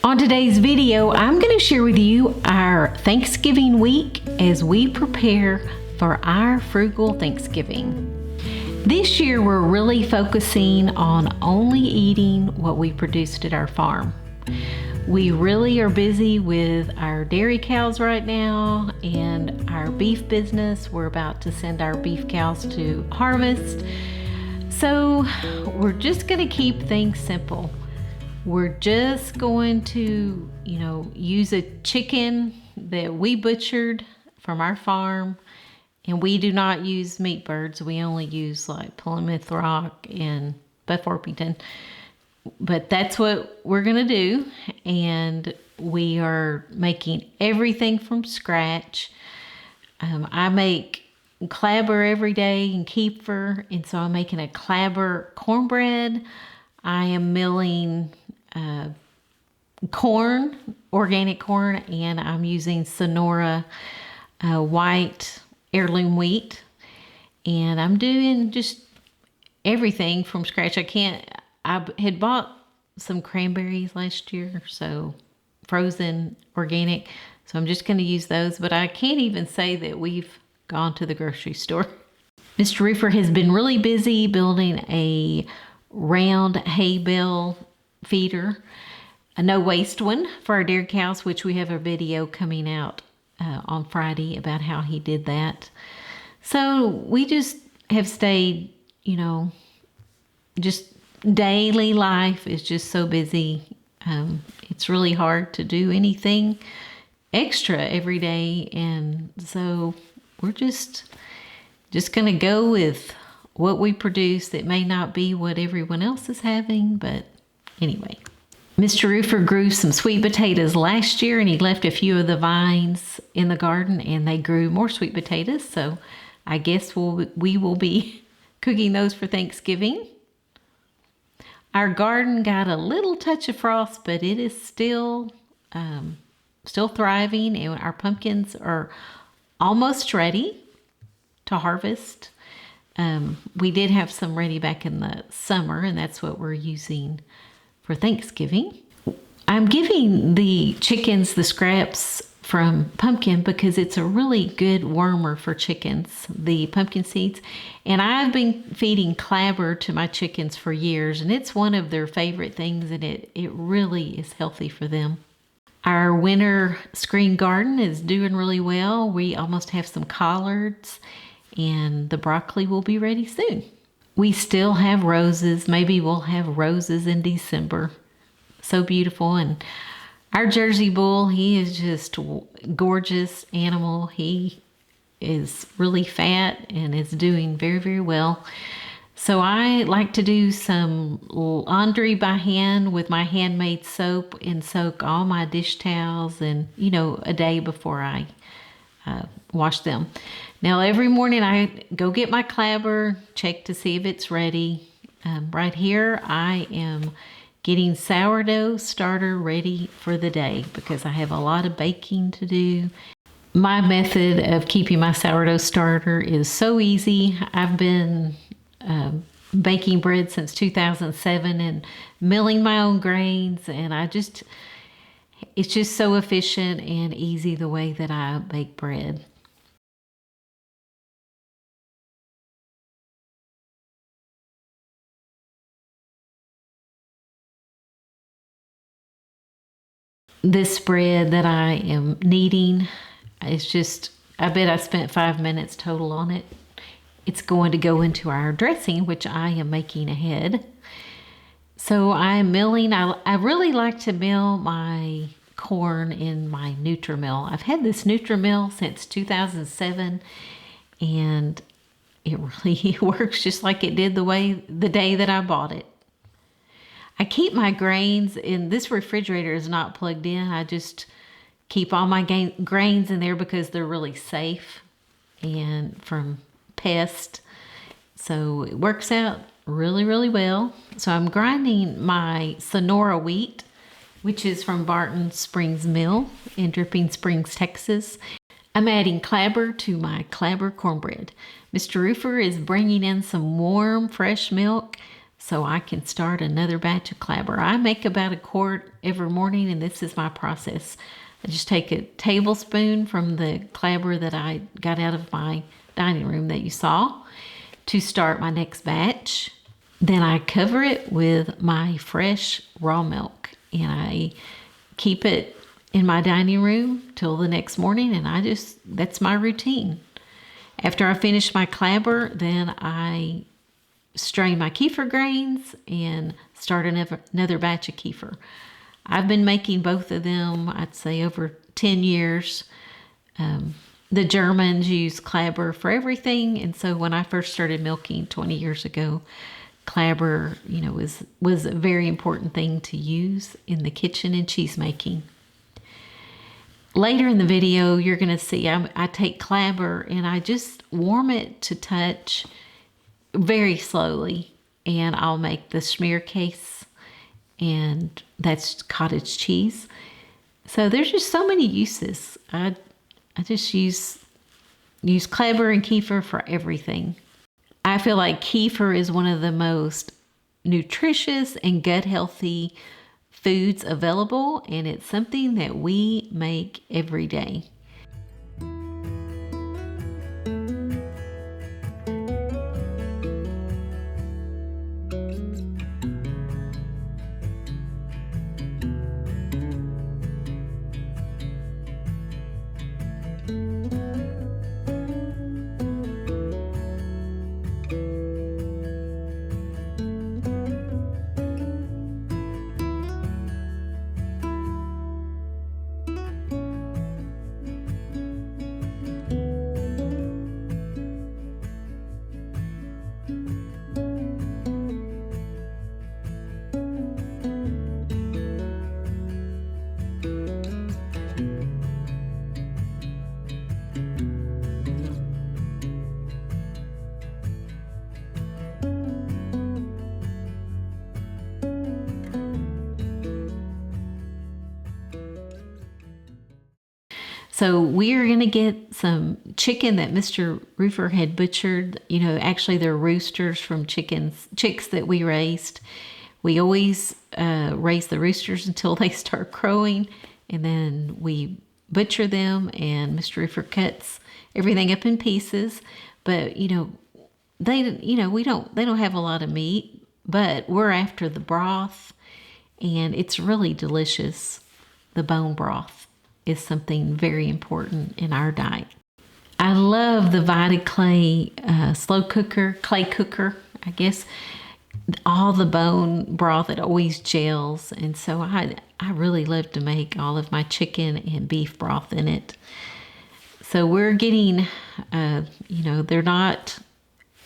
On today's video, I'm going to share with you our Thanksgiving week as we prepare for our frugal Thanksgiving. This year, we're really focusing on only eating what we produced at our farm. We really are busy with our dairy cows right now and our beef business. We're about to send our beef cows to harvest. So we're just going to keep things simple. We're just going to, use a chicken that we butchered from our farm. And we do not use meat birds. We only use like Plymouth Rock and Buff Orpington. But that's what we're going to do. And we are making everything from scratch. I make clabber every day and kefir. And so I'm making a clabber cornbread. I am milling corn, organic corn, and I'm using Sonora white heirloom wheat. And I'm doing just everything from scratch. I had bought some cranberries last year, so frozen organic. So I'm just going to use those, but I can't even say that we've gone to the grocery store. Mr. Roofer has been really busy building a round hay bale feeder, a no waste one for our dairy cows, which we have a video coming out on Friday about how he did that. So we just have stayed, just daily life is just so busy. It's really hard to do anything extra every day. And so we're just going to go with what we produce. It may not be what everyone else is having, but anyway. Mr. Roofer grew some sweet potatoes last year, and he left a few of the vines in the garden, and they grew more sweet potatoes. So I guess we will be cooking those for Thanksgiving. Our garden got a little touch of frost, but it is still thriving, and our pumpkins are almost ready to harvest. We did have some ready back in the summer, and that's what we're using for Thanksgiving. I'm giving the chickens the scraps from pumpkin because it's a really good wormer for chickens, the pumpkin seeds. And I've been feeding clabber to my chickens for years, and it's one of their favorite things, and it really is healthy for them. Our winter screen garden is doing really well. We almost have some collards, and the broccoli will be ready soon. We still have roses. Maybe we'll have roses in December. So beautiful. And our Jersey bull, he is just a gorgeous animal. He is really fat and is doing very, very well. So I like to do some laundry by hand with my handmade soap and soak all my dish towels and, a day before I wash them. Now every morning I go get my clabber, check to see if it's ready. Right here I am getting sourdough starter ready for the day because I have a lot of baking to do. My method of keeping my sourdough starter is so easy. I've been baking bread since 2007 and milling my own grains, and it's just so efficient and easy the way that I bake bread. This bread that I am kneading is I bet I spent 5 minutes total on it. It's going to go into our dressing, which I am making ahead. So I'm milling. I really like to mill my corn in my Nutrimill. I've had this Nutrimill since 2007, and it really works just like it did the day that I bought it. I keep my grains in this refrigerator is not plugged in. I just keep all my grains in there because they're really safe and from pests. So it works out really, really well. So I'm grinding my Sonora wheat, which is from Barton Springs Mill in Dripping Springs, Texas. I'm adding clabber to my clabber cornbread. Mr. Roofer is bringing in some warm, fresh milk. so I can start another batch of clabber. I make about a quart every morning, and this is my process. I just take a tablespoon from the clabber that I got out of my dining room that you saw to start my next batch. Then I cover it with my fresh raw milk, and I keep it in my dining room till the next morning, and that's my routine. After I finish my clabber, then I strain my kefir grains and start another batch of kefir. I've been making both of them, I'd say, over 10 years. The Germans use clabber for everything, and so when I first started milking 20 years ago, clabber, was a very important thing to use in the kitchen and cheese making. Later in the video, you're going to see I take clabber and I just warm it to touch very slowly, and I'll make the smear case, and that's cottage cheese. So there's just so many uses. I just use clabber and kefir for everything. I feel like kefir is one of the most nutritious and gut healthy foods available, and it's something that we make every day. So we're going to get some chicken that Mr. Roofer had butchered. Actually they're roosters from chicks that we raised. We always raise the roosters until they start crowing, and then we butcher them, and Mr. Roofer cuts everything up in pieces. But they don't have a lot of meat, but we're after the broth, and it's really delicious. The bone broth is something very important in our diet. I love the Vita Clay clay cooker, I guess. All the bone broth, it always gels, and so I really love to make all of my chicken and beef broth in it. So we're getting, they're not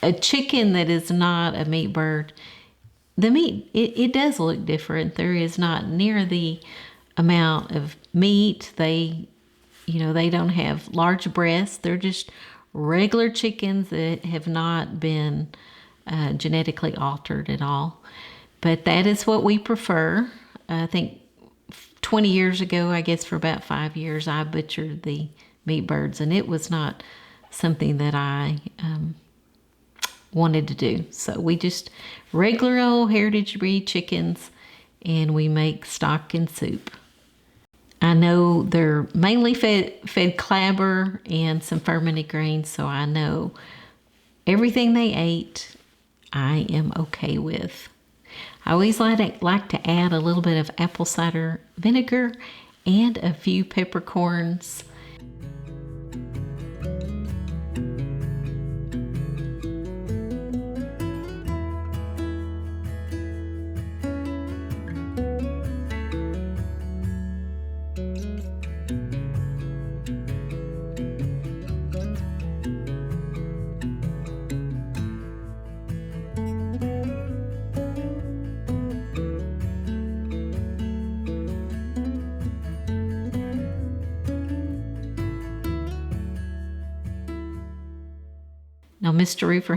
a chicken that is not a meat bird. The meat, it does look different. There is not near the amount of meat. They don't have large breasts. They're just regular chickens that have not been genetically altered at all. But that is what we prefer. I think 20 years ago, I guess for about 5 years, I butchered the meat birds, and it was not something that I wanted to do. So we just regular old heritage breed chickens, and we make stock and soup. I know they're mainly fed clabber and some fermented grains, so I know everything they ate, I am okay with. I always like to add a little bit of apple cider vinegar and a few peppercorns. Now, Mr. Roofer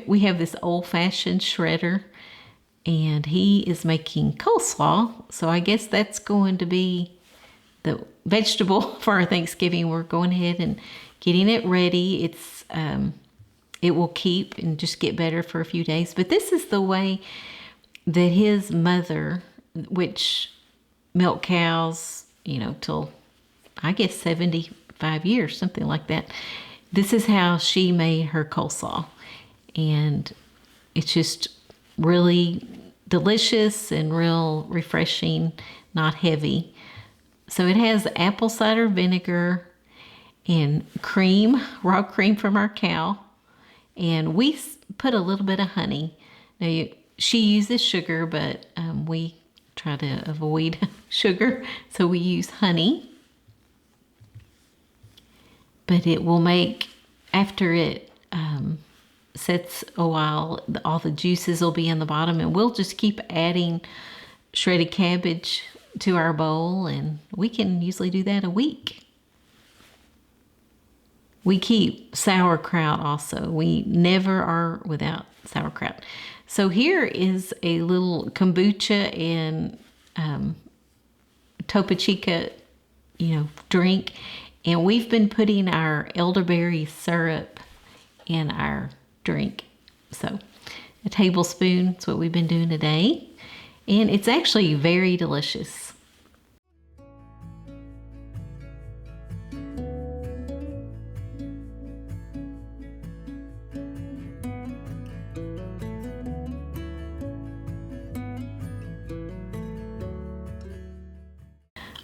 we have this old-fashioned shredder, and he is making coleslaw. So I guess that's going to be the vegetable for our Thanksgiving. We're going ahead and getting it ready. It's it will keep and just get better for a few days. But this is the way that his mother, which milked cows, till I guess 75 years, something like that. This is how she made her coleslaw. And it's just really delicious and real refreshing, not heavy. So it has apple cider vinegar and cream, raw cream from our cow. And we put a little bit of honey. Now, she uses sugar, but we try to avoid sugar, so we use honey. But it will make, after it sets a while, all the juices will be in the bottom, and we'll just keep adding shredded cabbage to our bowl, and we can usually do that a week. We keep sauerkraut also. We never are without sauerkraut. So here is a little kombucha and Topo Chico, drink. And we've been putting our elderberry syrup in our drink. So a tablespoon is what we've been doing today. And it's actually very delicious.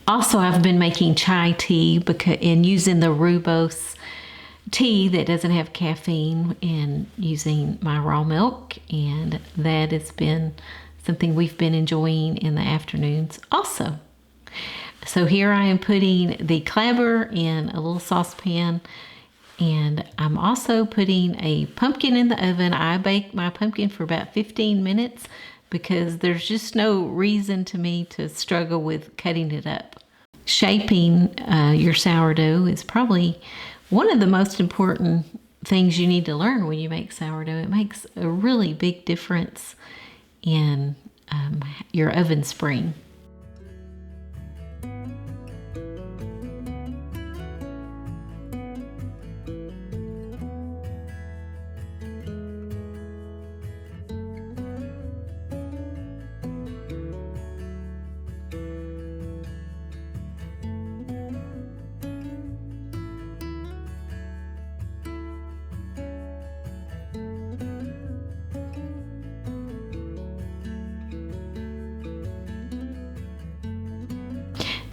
Also, I've been making chai tea and using the rooibos tea that doesn't have caffeine, and using my raw milk, and that has been something we've been enjoying in the afternoons also. So here I am putting the clabber in a little saucepan, and I'm also putting a pumpkin in the oven. I bake my pumpkin for about 15 minutes because there's just no reason to me to struggle with cutting it up. Shaping your sourdough is probably one of the most important things you need to learn when you make sourdough. It makes a really big difference in your oven spring.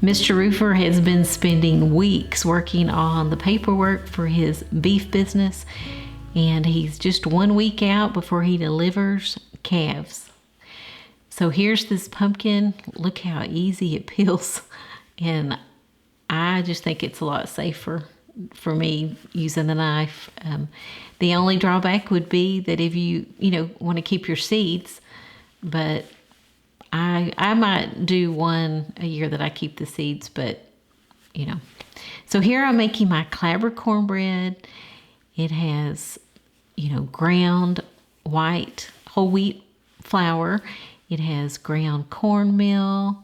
Mr. Roofer has been spending weeks working on the paperwork for his beef business, and he's just 1 week out before he delivers calves. So here's this pumpkin. Look how easy it peels, and I just think it's a lot safer for me using the knife. The only drawback would be that if you want to keep your seeds, but I might do one a year that I keep the seeds, but So here I'm making my clabber cornbread. It has, ground white whole wheat flour. It has ground cornmeal.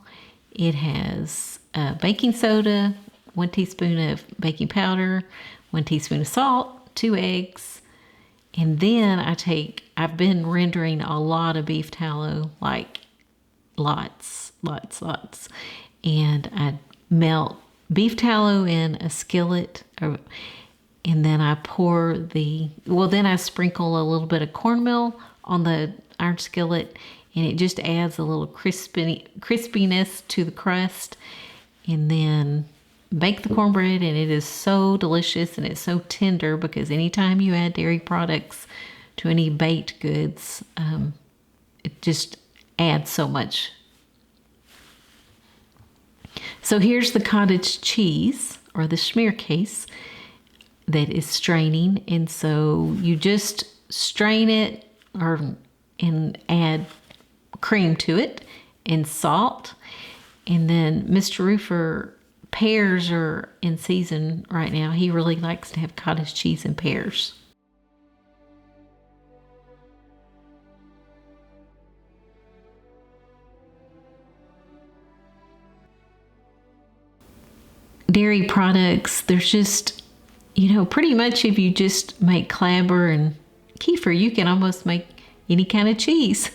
It has baking soda, 1 teaspoon of baking powder, 1 teaspoon of salt, 2 eggs. And then I've been rendering a lot of beef tallow, like lots. And I melt beef tallow in a skillet, and then I then I sprinkle a little bit of cornmeal on the iron skillet, and it just adds a little crispiness to the crust. And then bake the cornbread, and it is so delicious, and it's so tender, because anytime you add dairy products to any baked goods, it just adds so much. So here's the cottage cheese, or the schmearkaes, that is straining. And so you just strain it and add cream to it and salt. And then Mr. Roofer, pears are in season right now. He really likes to have cottage cheese and pears. Dairy products, there's just, pretty much if you just make clabber and kefir. You can almost make any kind of cheese.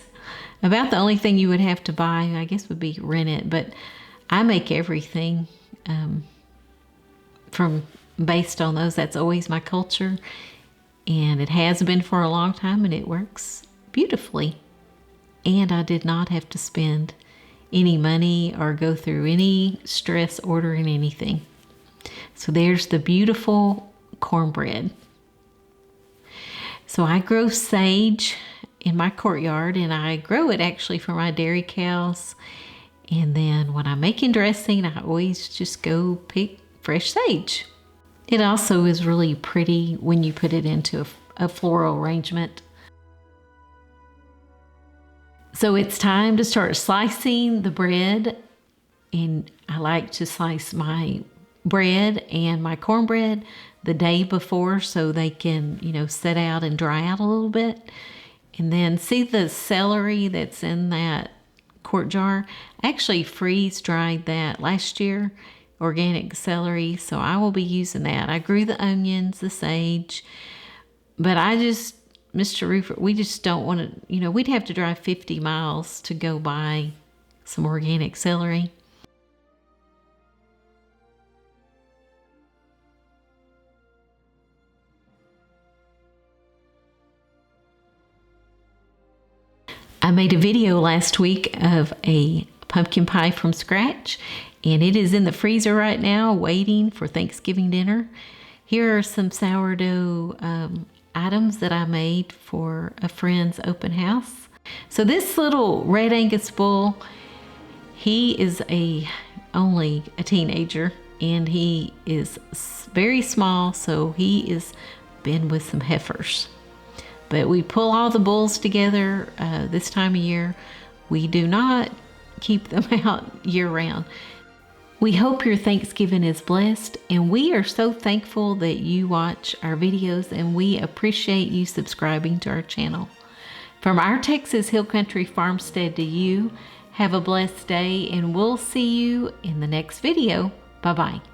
About the only thing you would have to buy, I guess, would be rennet. But I make everything from based on those. That's always my culture. And it has been for a long time, and it works beautifully. And I did not have to spend any money or go through any stress ordering anything. So there's the beautiful cornbread. So I grow sage in my courtyard, and I grow it actually for my dairy cows. And then when I'm making dressing, I always just go pick fresh sage. It also is really pretty when you put it into a floral arrangement. So it's time to start slicing the bread, and I like to slice my bread and my cornbread the day before so they can, set out and dry out a little bit. And then see the celery that's in that quart jar? I actually freeze dried that last year, organic celery, so I will be using that. I grew the onions, the sage, but Mr. Roofer, we just don't want to, we'd have to drive 50 miles to go buy some organic celery. I made a video last week of a pumpkin pie from scratch, and it is in the freezer right now waiting for Thanksgiving dinner. Here are some sourdough items that I made for a friend's open house. So this little red Angus bull, he is only a teenager, and he is very small, so he is been with some heifers. But we pull all the bulls together this time of year. We do not keep them out year-round. We hope your Thanksgiving is blessed, and we are so thankful that you watch our videos, and we appreciate you subscribing to our channel. From our Texas Hill Country farmstead to you, have a blessed day, and we'll see you in the next video. Bye-bye.